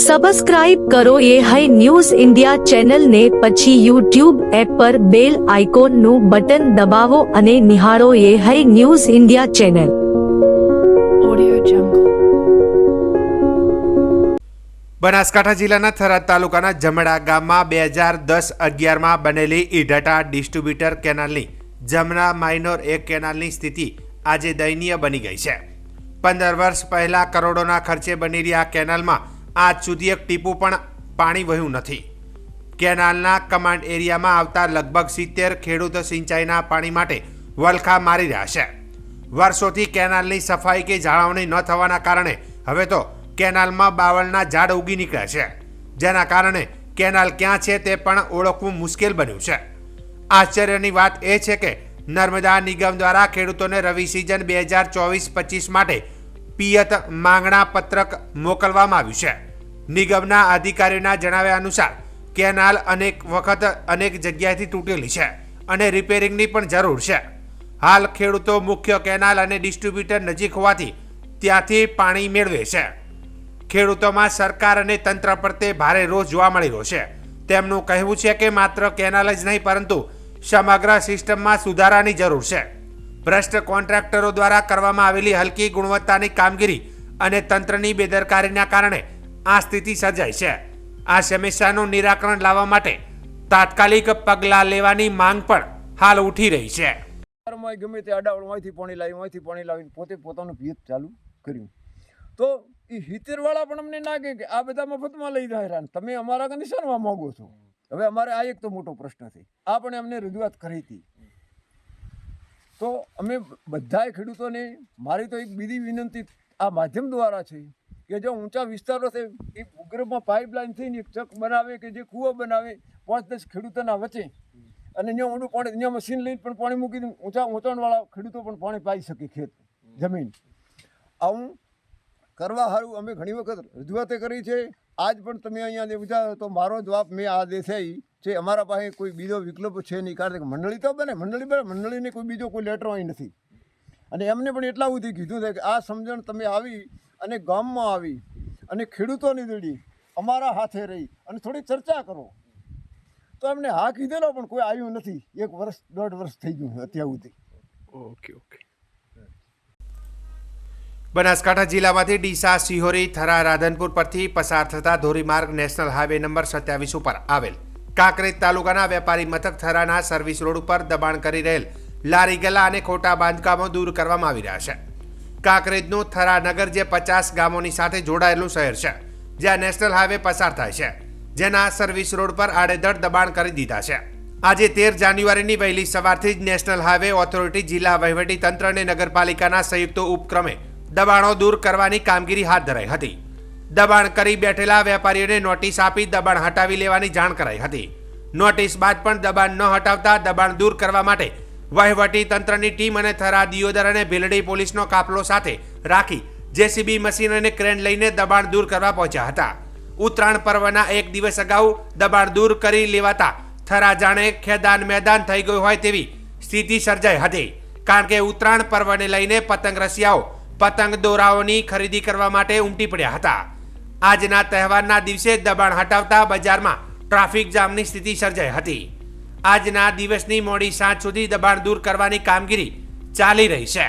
Subscribe કરો એ high news India ચેનલને, પછી યુટ્યુબ એપ પર બેલ આઇકોનનું બટન દબાવો અને નિહાળો એ high news India channel. Banaskantha જિલ્લાના થરાદ તાલુકાના જમણા ગામમાં 2010-11માં બનેલી ઈઢટા ડિસ્ટ્રીબ્યુટર કેનાલની જમણા માઇનોર એક કેનાલની સ્થિતિ આજે દયનીય બની ગઈ છે. 15 વર્ષ પહેલા કરોડોના ખર્ચે બનેલી આ કેનાલમાં આજ સુધી એક ટીપું પણ પાણી વહ્યું નથી. કેનાલના કમાન્ડ એરિયામાં આવતા લગભગ 70 ખેડૂતો સિંચાઈના પાણી માટે વલખા મારી રહ્યા છે. વર્ષોથી કેનાલની સફાઈ કે જાળવણી ન થવાના કારણે હવે તો કેનાલમાં બાવળના ઝાડ ઉગી નીકળ્યા છે, જેના કારણે કેનાલ ક્યાં છે તે પણ ઓળખવું મુશ્કેલ બન્યું છે. આશ્ચર્યની વાત એ છે કે નર્મદા નિગમ દ્વારા ખેડૂતોને રવિ સિઝન 2024-25 માટે પિયત માંગણા પત્રક મોકલવામાં આવ્યું છે. નિગમના અધિકારીઓના જણાવ્યા અનુસાર કેનાલ અનેક વખત અનેક જગ્યાએથી તૂટેલી છે અને રિપેરિંગની પણ જરૂર છે. હાલ ખેડૂતો મુખ્ય કેનાલ અને ડિસ્ટ્રીબ્યુટર નજીક હોવાથી ત્યાંથી પાણી મેળવે છે. ખેડૂતોમાં સરકાર અને તંત્ર પ્રત્યે ભારે રોષ જોવા મળી રહ્યો છે. તેમનું કહેવું છે કે માત્ર કેનાલ જ નહીં પરંતુ સમગ્ર સિસ્ટમમાં સુધારાની જરૂર છે. ભ્રષ્ટ કોન્ટ્રાક્ટરો દ્વારા કરવામાં આવેલી હલકી ગુણવત્તાની કામગીરી અને તંત્રની બેદરકારીના કારણે આ સ્થિતિ સર્જાઈ છે. આ સમસ્યાનું નિરાકરણ લાવવા માટે તાત્કાલિક પગલાં લેવાની માંગ પણ હાલ ઉઠી રહી છે. ગમે તે અડાવળમાંથી પાણી લાવીને પોતે પોતાનું પિયત ચાલુ કર્યું તો એ હિતેરવાળા પણ અમને ના કહે કે આ બધા મફતમાં લઈ જાય, તમે અમારા કન્ડિશનમાં માંગો છો. હવે અમારે આ એક તો મોટો પ્રશ્ન છે, આ પણ અમને રજૂઆત કરી હતી. તો અમે બધાએ ખેડૂતોને મારી તો એક બીજી વિનંતી આ માધ્યમ દ્વારા છે કે જો ઊંચા વિસ્તારો છે એ ભૂગર્ભમાં પાઇપલાઇન થઈને એક ચક બનાવે કે જે કૂવો બનાવે 5-10 ખેડૂતોના વચ્ચે, અને અહીંયા ઊંડું પાણી અહીંયા મશીન લઈને પણ પાણી મૂકી દે, ઊંચાણવાળા ખેડૂતો પણ પાણી પાઈ શકે ખેત જમીન. આવું કરવા સારું અમે ઘણી વખત રજૂઆતે કરી છે. આજ પણ તમે અહીંયા વિચારો તો મારો જવાબ મેં આ દેશે છે, અમારા પાસે કોઈ બીજો વિકલ્પ છે નહીં. કારણ કે મંડળી તો બને, મંડળીને કોઈ બીજો કોઈ લેટર અહીં નથી. અને એમને પણ એટલા સુધી કીધું છે કે આ સમજણ તમે આવી અને ગામમાં આવી અને ખેડૂતોની જોડી અમારા હાથે રહી અને થોડી ચર્ચા કરો. તો એમને હા કીધેલો પણ કોઈ આવ્યું નથી. 1 વર્ષ 1.5 વર્ષ થઈ ગયું અત્યાર સુધી. ઓકે. બનાસકાંઠા જિલ્લામાંથી ડીસા, સિહોરી, થરા, રાધનપુર પરથી પસાર થતા ધોરીમાર્ગ નેશનલ હાઈવે નંબર 27 ઉપર આવેલ કાંકરેજ તાલુકાના વેપારી મથક થરાના સર્વિસ રોડ ઉપર દબાણ કરી રહેલ લારી ગલ્લા અને ખોટા બાંધકામો દૂર કરવામાં આવી રહ્યા છે. કાંકરેજનું થરા નગર જે 50 ગામોની સાથે જોડાયેલું શહેર છે, જ્યાં નેશનલ હાઈવે પસાર થાય છે, જેના સર્વિસ રોડ પર આડેધડ દબાણ કરી દીધા છે. આજે 13 જાન્યુઆરીની વહેલી સવારથી જ નેશનલ હાઈવે ઓથોરિટી, જિલ્લા વહીવટી તંત્ર અને નગરપાલિકાના સંયુક્ત ઉપક્રમે દબાણો દૂર કરવાની કામગીરી હાથ ધરાઈ હતી. દબાણ કરી બેઠેલા વેપારીઓને નોટિસ આપી દબાણ હટાવી લેવાની જાણ કરાઈ હતી. નોટિસ બાદ પણ દબાણ ન હટાવતા દબાણ દૂર કરવા માટે વહીવટી તંત્રની ટીમ અને થરા, દિયોદર અને ભીલડી પોલીસનો કાફલો સાથે રાખી જેસીબી મશીન અને ક્રેન લઈને દબાણ દૂર કરવા પહોંચ્યા હતા. ઉત્તરાયણ પર્વના એક દિવસ અગાઉ દબાણ દૂર કરી લેવાતા થરા જાણે ખેદાન મેદાન થઈ ગયું હોય તેવી સ્થિતિ સર્જાઈ હતી. કારણ કે ઉત્તરાયણ પર્વને લઈને પતંગ રસિયાઓ પતંગ દોરાઓની ખરીદી કરવા માટે ઉમટી પડ્યા હતા. આજના તહેવારના દિવસે દબાણ હટાવતા બજારમાં ટ્રાફિક જામની સ્થિતિ સર્જાઈ હતી. આજના દિવસની મોડી સાંજ સુધી દબાણ દૂર કરવાની કામગીરી ચાલી રહી છે.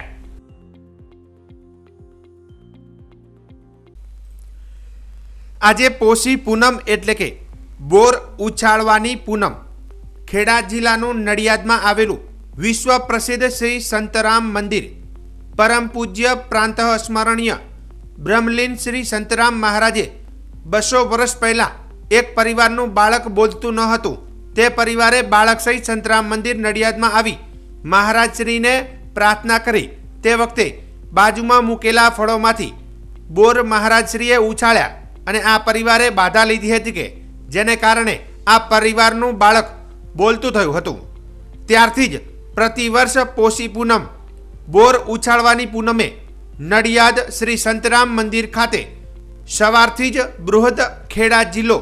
આજે પોષી પૂનમ એટલે કે બોર ઉછાળવાની પૂનમ ખેડા જિલ્લાનું નડિયાદમાં આવેલું વિશ્વ પ્રસિદ્ધ શ્રી સંતરામ મંદિર પરમ પૂજ્ય પ્રાંત સ્મરણીય બ્રહ્મલીન શ્રી સંતરામ મહારાજે 200 વર્ષ પહેલા એક પરિવારનું બાળક બોલતું ન હતું. તે પરિવારે બાળક સહિત સંતરામ મંદિર નડિયાદમાં આવી મહારાજશ્રીને પ્રાર્થના કરી. તે વખતે બાજુમાં મૂકેલા ફળોમાંથી બોર મહારાજશ્રીએ ઉછાળ્યા અને આ પરિવારે બાધા લીધી હતી કે જેને કારણે આ પરિવારનું બાળક બોલતું થયું હતું. ત્યારથી જ પ્રતિવર્ષ પોષી પૂનમ બોર ઉછાળવાની પૂનમે નડિયાદ શ્રી સંતરામ મંદિર ખાતે સવારથી જ બૃહદ ખેડા જિલ્લો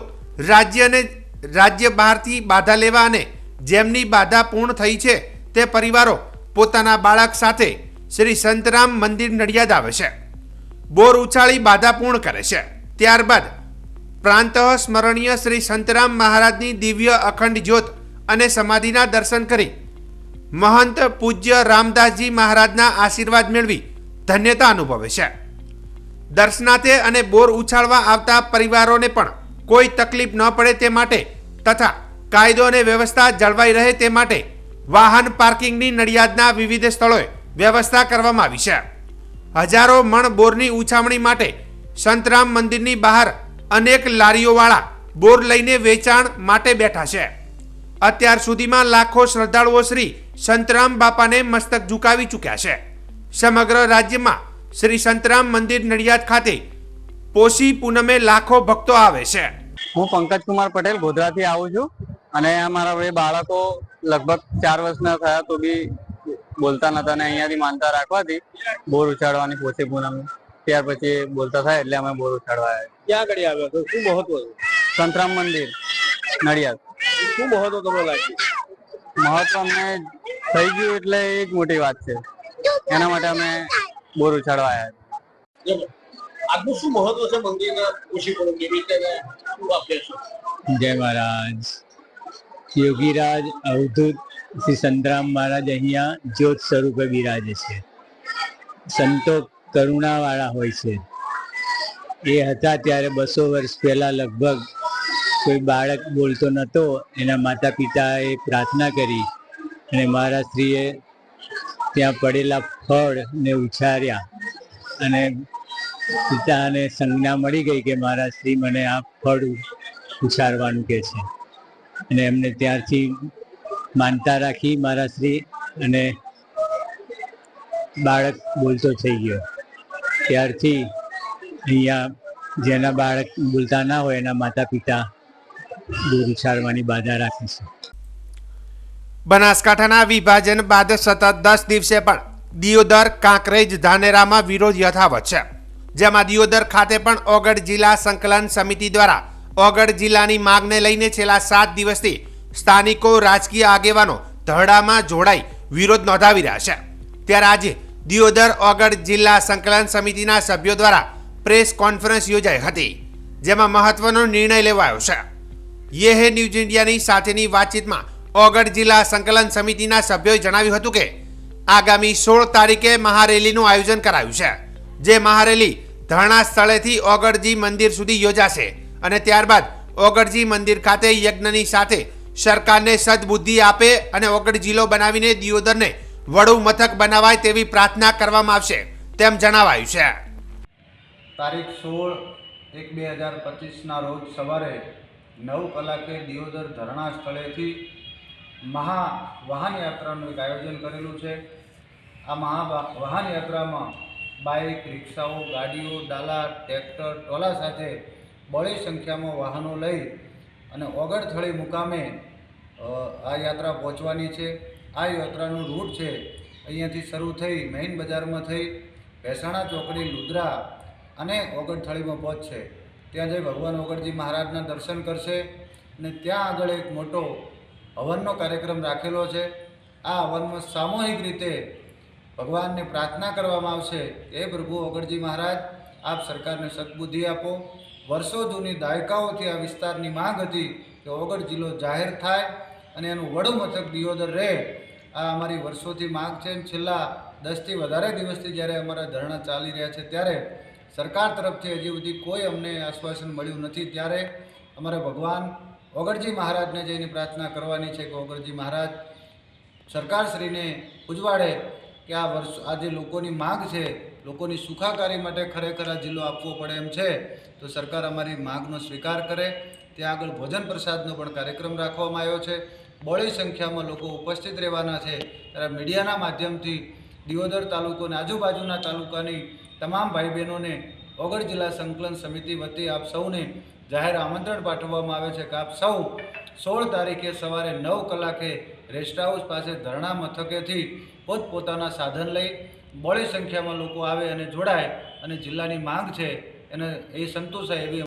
રાજ્ય બહારથી બાધા લેવા અને જેમની બાધા પૂર્ણ થઈ છે તે પરિવારો પોતાના બાળક સાથે શ્રી સંતરામ મંદિર નડિયાદ આવે છે. બોર ઉછાળી બાધા પૂર્ણ કરે છે. ત્યારબાદ પ્રાંત સ્મરણીય શ્રી સંતરામ મહારાજની દિવ્ય અખંડ જ્યોત અને સમાધિના દર્શન કરી મહંત પૂજ્ય રામદાસજી મહારાજના આશીર્વાદ મેળવી ધન્યતા અનુભવે છે. દર્શનાર્થે અને બોર ઉછાળવા આવતા પરિવારોને પણ કોઈ તકલીફ ન પડે તે માટે તથા કાયદો અને વ્યવસ્થા જળવાઈ રહે તે માટે વાહન પાર્કિંગની નડિયાદના વિવિધ સ્થળોએ વ્યવસ્થા કરવામાં આવી છે. હજારો મણ બોરની ઉછામણી માટે સંતરામ મંદિરની બહાર અનેક લારીઓવાળા બોર લઈને વેચાણ માટે બેઠા છે. અત્યાર સુધીમાં લાખો શ્રદ્ધાળુઓ શ્રી સંતરામ બાપાને મસ્તક ઝુકાવી ચૂક્યા છે. સમગ્ર રાજ્યમાં શ્રી સંતરામ મંદિર નડિયાદ ખાતે પોષી પૂનમે લાખો ભક્તો આવે છે. હું પંકજ કુમાર પટેલ ગોધરાથી આવું છું અને અમારા બે બાળકો લગભગ 4 વર્ષના થયા તો બી બોલતા નતા અને અહીંયાથી માનતા રાખવાથી બોર ઉછાળવાની પોષી પૂનમ ત્યાર પછી બોલતા થાય એટલે અમે બોર ઉછાળવા આવ્યા. ક્યાં આગળ આવ્યો હતો? શું મહત્વ હતું? સંતરામ મંદિર નડિયાદ. શું મહત્વ તમને લાગ્યું? મહત્વ અમને થઈ ગયું એટલે એ જ મોટી વાત છે. એના માટે અમે બોર ઉછાળવા આવ્યા. આજનું શું મહત્વ છે મંદિરના ખુશી પૂનમ નિમિત્તે શું આપે છે? જય મહારાજ. યોગીરાજ અવધૂત શ્રી સંતરામ મહારાજ અહીંયા જ્યોત સ્વરૂપે બિરાજે છે. સંતો કરુણાવાળા હોય છે. એ હતા ત્યારે 200 વર્ષ પહેલા લગભગ કોઈ બાળક બોલતો નહોતો. એના માતા પિતાએ પ્રાર્થના કરી અને મહારાજશ્રીએ ત્યાં પડેલા ફળને ઉછાર્યા અને પિતાને સંજ્ઞા મળી ગઈ કે મહારાજશ્રી મને આ ફળ ઉછારવાનું કહે છે અને એમને ત્યારથી માનતા રાખી મહારાજશ્રી અને બાળક બોલતો થઈ ગયો. ત્યારથી અહીંયા જેના બાળક બોલતા ના હોય એના માતા પિતા બોર ઉછારવાની બાધા રાખે છે. બનાસકાંઠાના વિભાજન બાદ સતત 10 દિવસે પણ દિયોદર, કાંકરેજ, ધાનેરામાં વિરોધ યથાવત છે. જેમાં દિયોદર ખાતે પણ ઓગળ જિલ્લા સંકલન સમિતિ દ્વારા ઓગળ જિલ્લાની માંગને લઈને છેલ્લા 7 દિવસથી સ્થાનિકો, રાજકીય આગેવાનો ધરડામાં જોડાઈ વિરોધ નોંધાવી રહ્યા છે. ત્યારે આજે દિયોદર ઓગળ જિલ્લા સંકલન સમિતિના સભ્યો દ્વારા પ્રેસ કોન્ફરન્સ યોજાઈ હતી, જેમાં મહત્વનો નિર્ણય લેવાયો છે. યે હે ન્યૂઝ ઇન્ડિયાની સાથેની વાતચીતમાં ઓગળ જિલ્લા સંકલન સમિતિના સભ્યોએ જણાવ્યું હતું કે આગામી 16 તારીખે મહારેલીનું આયોજન કરાયું છે. જે મહારેલી ધરણા સ્થળેથી ઓગળજી મંદિર સુધી યોજાશે અને ત્યારબાદ ઓગળજી મંદિર ખાતે યજ્ઞની સાથે સરકારને સદબુદ્ધિ આપે અને ઓગળ જિલ્લો બનાવીને દિયોદરને વડુ મથક બનાવાય તેવી પ્રાર્થના કરવામાં આવશે તેમ જણાવાયું છે. તારીખ 16/1/2025ના રોજ સવારે 9 કલાકે દિયોદર ધરણા સ્થળેથી મહા વાહન યાત્રાનું એક આયોજન કરેલું છે. આ મહા વાહન યાત્રામાં બાઇક, રિક્ષાઓ, ગાડીઓ, ડાલા, ટ્રેક્ટર, ટોલા સાથે બહોળી સંખ્યામાં વાહનો લઈ અને ઓગળથળી મુકામે આ યાત્રા પહોંચવાની છે. આ યાત્રાનું રૂટ છે અહીંયાથી શરૂ થઈ મેઇન બજારમાં થઈ ભેસાણા ચોકડી, લુદ્રા અને ઓગળથળીમાં પહોંચશે. ત્યાં જઈ ભગવાન ઓગળજી મહારાજના દર્શન કરશે અને ત્યાં આગળ એક મોટો હવનનો કાર્યક્રમ રાખેલો છે. આ હવનમાં સામૂહિક રીતે ભગવાનને પ્રાર્થના કરવામાં આવશે કે હે પ્રભુ ઓગળજી મહારાજ, આપ સરકારને સદબુદ્ધિ આપો. વર્ષો જૂની દાયકાઓથી આ વિસ્તારની માંગ હતી કે ઓગળ જિલ્લો જાહેર થાય અને એનું વડુ મથક દિયોદર રહે. આ અમારી વર્ષોથી માંગ છે. છેલ્લા 10થી વધારે દિવસથી જ્યારે અમારા ધરણા ચાલી રહ્યા છે ત્યારે સરકાર તરફથી હજી સુધી કોઈ અમને આશ્વાસન મળ્યું નથી. ત્યારે અમારે ભગવાન ઓગળજી મહારાજને જઈને પ્રાર્થના કરવાની છે કે ઓગળજી મહારાજ સરકારશ્રીને ઉજવાડે કે આ જે લોકોની માંગ છે, લોકોની સુખાકારી માટે ખરેખર આ જિલ્લો આપવો પડે એમ છે તો સરકાર અમારી માંગનો સ્વીકાર કરે. ત્યાં આગળ ભોજન પ્રસાદનો પણ કાર્યક્રમ રાખવામાં આવ્યો છે. બહોળી સંખ્યામાં લોકો ઉપસ્થિત રહેવાના છે. ત્યારે મીડિયાના માધ્યમથી દિયોદર તાલુકો અને આજુબાજુના તાલુકાની તમામ ભાઈ બહેનોને ઓગળ જિલ્લા સંકલન સમિતિ વતી આપ સૌને જાહેર આમંત્રણ પાઠવવામાં આવે છે કે આપ સૌ 16 તારીખે સવારે 9 કલાકે રેસ્ટ હાઉસ પાસે ધરણા મથકેથી પોતપોતાના સાધન લઈ બહોળી સંખ્યામાં લોકો આવે અને જોડાય અને જિલ્લાની માંગ છે એને એ સંતોષાય એવી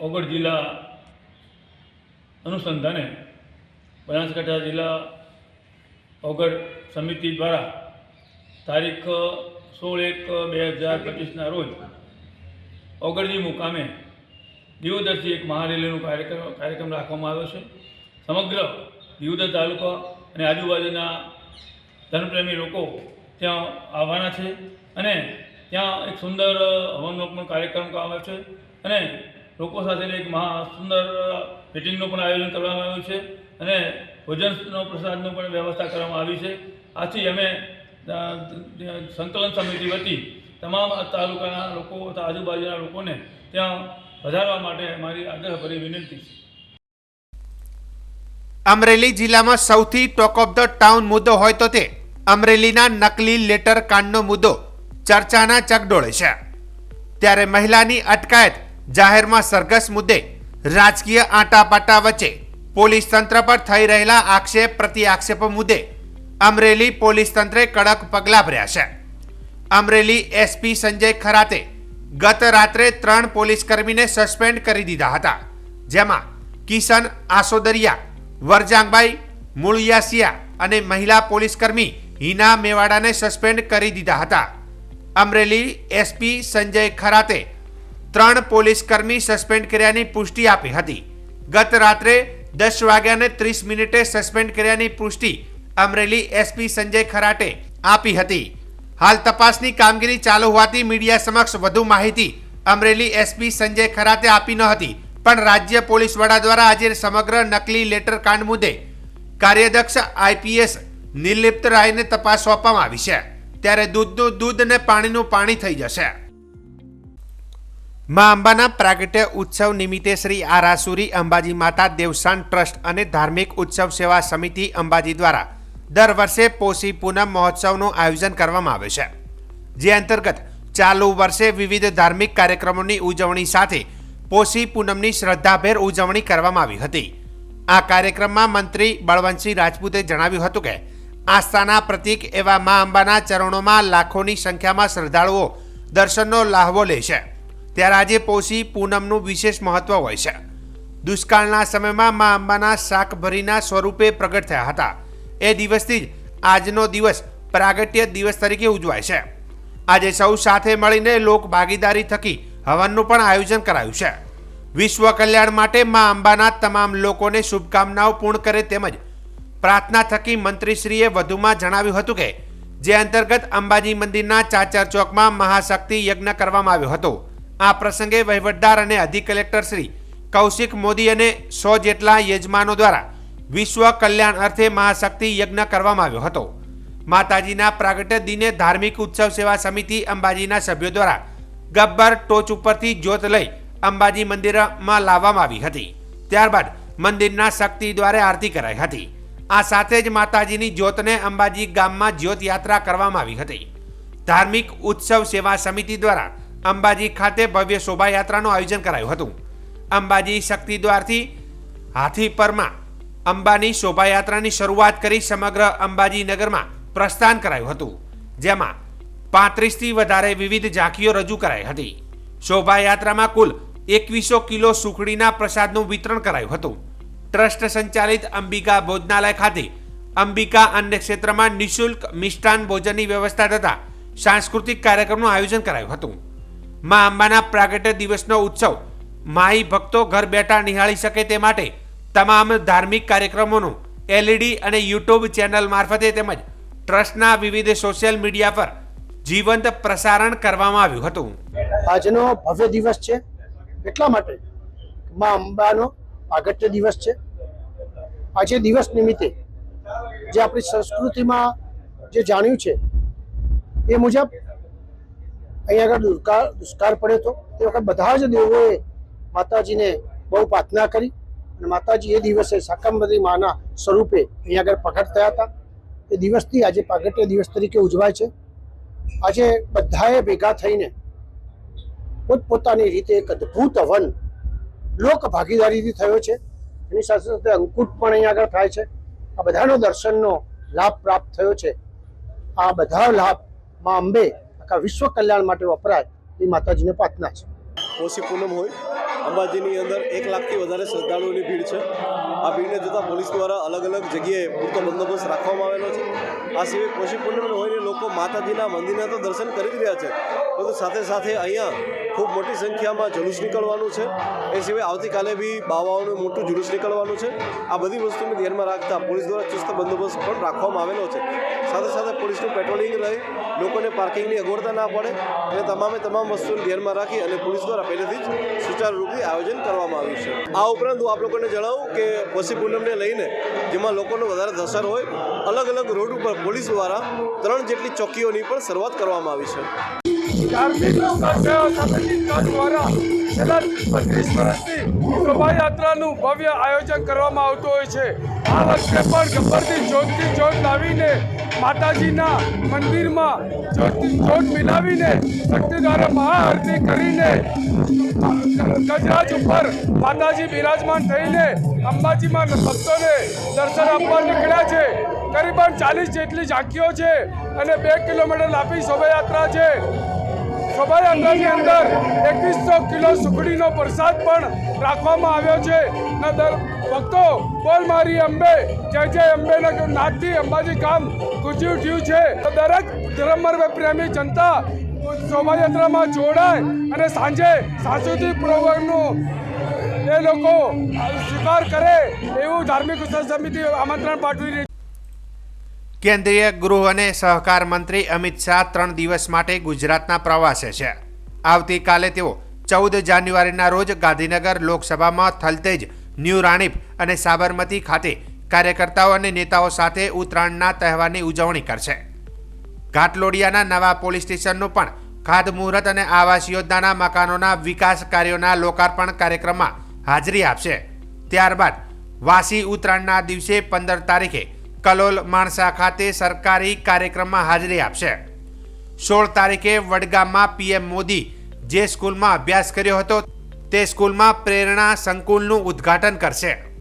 ઓગળ જિલ્લા અનુસંધાને બનાસકાંઠા જિલ્લા ઓગળ સમિતિ દ્વારા તારીખ 16/1/2025ના રોજ ઓગળજી મુકામે દિયોદરથી એક મહારેલીનો કાર્યક્રમ રાખવામાં આવ્યો છે. સમગ્ર દિયોદર તાલુકા અને આજુબાજુના ધર્મપ્રેમી લોકો ત્યાં આવવાના છે અને ત્યાં એક સુંદર હવનનો પણ કાર્યક્રમ કરવામાં આવ્યો છે અને લોકો સાથેની એક સુંદર મિટિંગનું પણ આયોજન કરવામાં આવ્યું છે અને ભોજનનો પ્રસાદનો પણ વ્યવસ્થા કરવામાં આવી છે. આથી અમે સંકલન સમિતિ વતી તમામ તાલુકાના લોકો તથા આજુબાજુના લોકોને ત્યાં વધારવા માટે મારી આગ્રહભરી વિનંતી છે. અમરેલી જિલ્લામાં સૌથી ટોક ઓફ ધ ટાઉન મુદ્દો હોય તો તે અમરેલીના નકલી લેટર કાંડનો મુદ્દો ચર્ચાના ચકડોળે છે. ત્યારે મહિલાની અટકાયત જાહેરમાં સરઘસ મુદ્દે રાજકીય આંટાપાટા વચ્ચે પોલીસ તંત્ર પર થઈ રહેલા આક્ષેપ પ્રતિ આક્ષેપો મુદ્દે અમરેલી પોલીસ તંત્રે કડક પગલાં ભર્યા છે. અમરેલી એસપી સંજય ખરાતે ગત રાત્રે 3 પોલીસકર્મીને સસ્પેન્ડ કરી દીધા હતા, જેમાં કિશન આસોદરિયા, વરજાંગભાઈ મુળિયાસિયા અને મહિલા પોલીસકર્મી હિના મેવાડાને સસ્પેન્ડ કરી દીધા હતા. અમરેલી એસપી સંજય ખરાતે 3 પોલીસકર્મી સસ્પેન્ડ કર્યાની પુષ્ટિ આપી હતી. ગત રાત્રે 10:30 સસ્પેન્ડ કર્યાની પુષ્ટિ અમરેલી એસપી સંજય ખરાટે આપી હતી. હાલ તપાસની કામગીરી ચાલુ હોવાથી મીડિયા સમક્ષ વધુ માહિતી અમરેલી એસપી સંજય ખરાતે આપી ન હતી, પણ રાજ્ય પોલીસ વડા દ્વારા આજે સમગ્ર નકલી લેટર કાંડ મુદ્દે કાર્યદક્ષ આઈપીએસ નિર્લિપ્ત રાયને તપાસ સોંપવામાં આવી છે. ત્યારે દૂધનું દૂધ અને પાણીનું પાણી થઈ જશે. મા અંબાના પ્રાગટ્ય ઉત્સવ નિમિત્તે શ્રી આરાસુરી અંબાજી માતા દેવસ્થાન ટ્રસ્ટ અને ધાર્મિક ઉત્સવ સેવા સમિતિ અંબાજી દ્વારા દર વર્ષે પોષી પૂનમ મહોત્સવનું આયોજન કરવામાં આવે છે, જે અંતર્ગત ચાલુ વર્ષે વિવિધ ધાર્મિક કાર્યક્રમોની ઉજવણી સાથે પોષી પૂનમની શ્રદ્ધાભેર ઉજવણી કરવામાં આવી હતી. આ કાર્યક્રમમાં મંત્રી બળવંતસિંહ રાજપૂતે જણાવ્યું હતું કે આસ્થાના પ્રતીક એવા મા અંબાના ચરણોમાં લાખોની સંખ્યામાં શ્રદ્ધાળુઓ દર્શનનો લાહવો લે છે. ત્યારે આજે પોષી પૂનમનું વિશેષ મહત્વ હોય છે. દુષ્કાળના સમયમાં મા અંબાના શાકભરીના સ્વરૂપે પ્રગટ થયા હતા. એ દિવસથી જ આજનો દિવસ પ્રાગટ્ય દિવસ તરીકે ઉજવાય છે. આજે સૌ સાથે મળીને લોક ભાગીદારી થકી હવનનું પણ આયોજન કરાયું છે. વિશ્વ કલ્યાણ માટે મા અંબાના તમામ લોકોને શુભકામનાઓ પૂર્ણ કરે તેમજ પ્રાર્થના થકી મંત્રીશ્રીએ વધુમાં જણાવ્યું હતું કે જે અંતર્ગત અંબાજી મંદિરના ચાચર ચોકમાં મહાશક્તિ યજ્ઞ કરવામાં આવ્યો હતો. આ પ્રસંગે વહીવટદાર અને અધિક કલેક્ટર શ્રી કૌશિક મોદી અને 100 જેટલા યજમાનો દ્વારા વિશ્વ કલ્યાણ અર્થે મહાશક્તિ યજ્ઞ કરવામાં આવ્યો હતો. માતાજીના પ્રાગટ્ય દિને ધાર્મિક ઉત્સવ સેવા સમિતિ અંબાજીના સભ્યો દ્વારા ગબ્બર ટોચ ઉપરથી જ્યોત લઈ અંબાજી મંદિરમાં લાવવામાં આવી હતી. ત્યારબાદ મંદિરના શક્તિ દ્વારે આરતી કરાઈ હતી. આ સાથે જ માતાજીની જ્યોતને અંબાજી ગામમાં જ્યોત યાત્રા કરવામાં આવી હતી. ધાર્મિક ઉત્સવ સેવા સમિતિ દ્વારા અંબાજી ખાતે ભવ્ય શોભાયાત્રાનું આયોજન કરાયું હતું. અંબાજી શક્તિ દ્વારથી હાથીપરમાં અંબાની શોભાયાત્રાની શરૂઆત કરી સમગ્ર અંબાજી નગરમાં પ્રસ્થાન કરાયું હતું, જેમાં 35થી વધારે વિવિધ ઝાંખીઓ રજૂ કરાઈ હતી. શોભાયાત્રામાં કુલ 2100 કિલો સુખડીના પ્રસાદનું વિતરણ કરાયું હતું. ટ્રસ્ટ સંચાલિત અંબિકા ભોજનાલય ખાતે અંબિકા અન્ન ક્ષેત્રમાં નિઃશુલ્ક મિષ્ટાન ભોજનની વ્યવસ્થા તથા સાંસ્કૃતિક કાર્યક્રમનું આયોજન કરાયું હતું. મા અંબાના પ્રાગટ્ય દિવસનો ઉત્સવ માઈ ભક્તો ઘર બેઠા નિહાળી શકે તે માટે તમામ ધાર્મિક કાર્યક્રમોનું LED અને YouTube ચેનલ મારફતે તેમજ ટ્રસ્ટના વિવિધ સોશિયલ મીડિયા પર જીવંત પ્રસારણ કરવામાં આવ્યું હતું. આજનો ભવ્ય દિવસ છે એટલા માટે મા અંબાનો પ્રાગટ્ય દિવસ છે. આજે દિવસ નિમિત્તે જે આપણી સંસ્કૃતિમાં જે જાણ્યું છે એ મુજબ અહીંયા આગળ દુષ્કાળ પડ્યો હતો તે વખત બધા જ દેવોએ માતાજીને બહુ પ્રાર્થના કરી અને માતાજી એ દિવસે શાકંભરી માના સ્વરૂપે અહીંયા આગળ પ્રગટ થયા હતા. એ દિવસથી આજે પ્રાગટ્ય દિવસ તરીકે ઉજવાય છે. આજે બધાએ ભેગા થઈને પોતપોતાની રીતે એક અદ્ભુત હવન લોક ભાગીદારીથી થયો છે. એની સાથે સાથે અંકુટ પણ અહીંયા આગળ થાય છે. આ બધાનો દર્શનનો લાભ પ્રાપ્ત થયો છે. આ બધા લાભ મા અંબે આખા વિશ્વ કલ્યાણ માટે વપરાય એ માતાજીને પ્રાર્થના છે. પોષી પૂનમ હોય અંબાજીની અંદર 1 લાખથી વધારે શ્રદ્ધાળુઓની ભીડ છે. આ ભીડને જોતાં પોલીસ દ્વારા અલગ અલગ જગ્યાએ પૂરતો બંદોબસ્ત રાખવામાં આવેલો છે. આ સિવાય પોષી પૂનમને હોઈને લોકો માતાજીના મંદિરના તો દર્શન કરી જ રહ્યા છે, પરંતુ સાથે સાથે અહીંયા ખૂબ મોટી સંખ્યામાં જુલુસ નીકળવાનું છે. એ સિવાય આવતીકાલે બી બાવાઓનું મોટું જુલુસ નીકળવાનું છે. આ બધી વસ્તુને ધ્યાનમાં રાખતા પોલીસ દ્વારા ચુસ્ત બંદોબસ્ત પણ રાખવામાં આવેલો છે. સાથે સાથે પોલીસનું પેટ્રોલિંગ રહે, લોકોને પાર્કિંગની અગવડતા ના પડે, અને તમામ વસ્તુને ધ્યાનમાં રાખી અને પોલીસ દ્વારા પહેલેથી જ સુચારુ રૂપે આયોજન કરવામાં આવ્યું છે. આ ઉપરાંત હું આપ લોકોને જણાવું કે પોષી પૂનમને લઈને જેમાં લોકોનો વધારે ધસાર હોય, અલગ અલગ રોડ ઉપર પોલીસ દ્વારા 3 જેટલી ચોકીઓની પણ શરૂઆત કરવામાં આવી છે. ધાર્મિક સેવા સમિતિ દ્વારા છેલ્લા 35 વર્ષથી શોભાયાત્રાનું ભવ્ય આયોજન કરવામાં આવતું હોય છે. આ વખતે પણ ગબ્બરથી જોત લાવીને માતાજીના મંદિરમાં જોત મિલાવીને શક્તિ દ્વારા મહાઆરતી કરીને ગજરાજ ઉપર માતાજી બિરાજમાન થઈને અંબાજીમાં ભક્તોને દર્શન આપવા નીકળ્યા છે. કરીબન 40 જેટલી ઝાંખીઓ છે અને 2 કિલોમીટર લાંબી શોભાયાત્રા છે. શોભાયાત્રાની અંદર 2100 કિલો સુખડીનો પ્રસાદ પણ રાખવામાં આવ્યો છે. ભક્તો બોલ મારી અંબે, જય જય અંબેના નાદથી અંબાજી ગામ ગુંજી ઉઠ્યું છે. દરેક ધર્મ પ્રેમી જનતા શોભાયાત્રામાં જોડાય અને સાંજે સાંસ્કૃતિક પ્રોગ્રામનું એ લોકો સ્વીકાર કરે એવું ધાર્મિક ઉત્સવ સમિતિ આમંત્રણ પાઠવી રહી છે. કેન્દ્રીય ગૃહ અને સહકાર મંત્રી અમિત શાહ 3 દિવસ માટે ગુજરાતના પ્રવાસે છે. આવતીકાલે તેઓ 14 જાન્યુઆરીના રોજ ગાંધીનગર લોકસભામાં થલતેજ, ન્યૂ રાણીપ અને સાબરમતી ખાતે કાર્યકર્તાઓ અને નેતાઓ સાથે ઉત્તરાયણના તહેવારની ઉજવણી કરશે. ઘાટલોડિયાના નવા પોલીસ સ્ટેશનનું પણ ખાતમુહૂર્ત અને આવાસ યોજનાના મકાનોના વિકાસ કાર્યોના લોકાર્પણ કાર્યક્રમમાં હાજરી આપશે. ત્યારબાદ વાસી ઉત્તરાયણના દિવસે 15 તારીખે કલોલ માણસા ખાતે સરકારી કાર્યક્રમમાં હાજરી આપશે. 16 તારીખે વડગામમાં PM મોદી જે સ્કૂલમાં અભ્યાસ કર્યો હતો તે સ્કૂલમાં પ્રેરણા સંકુલનું ઉદ્ઘાટન કરશે.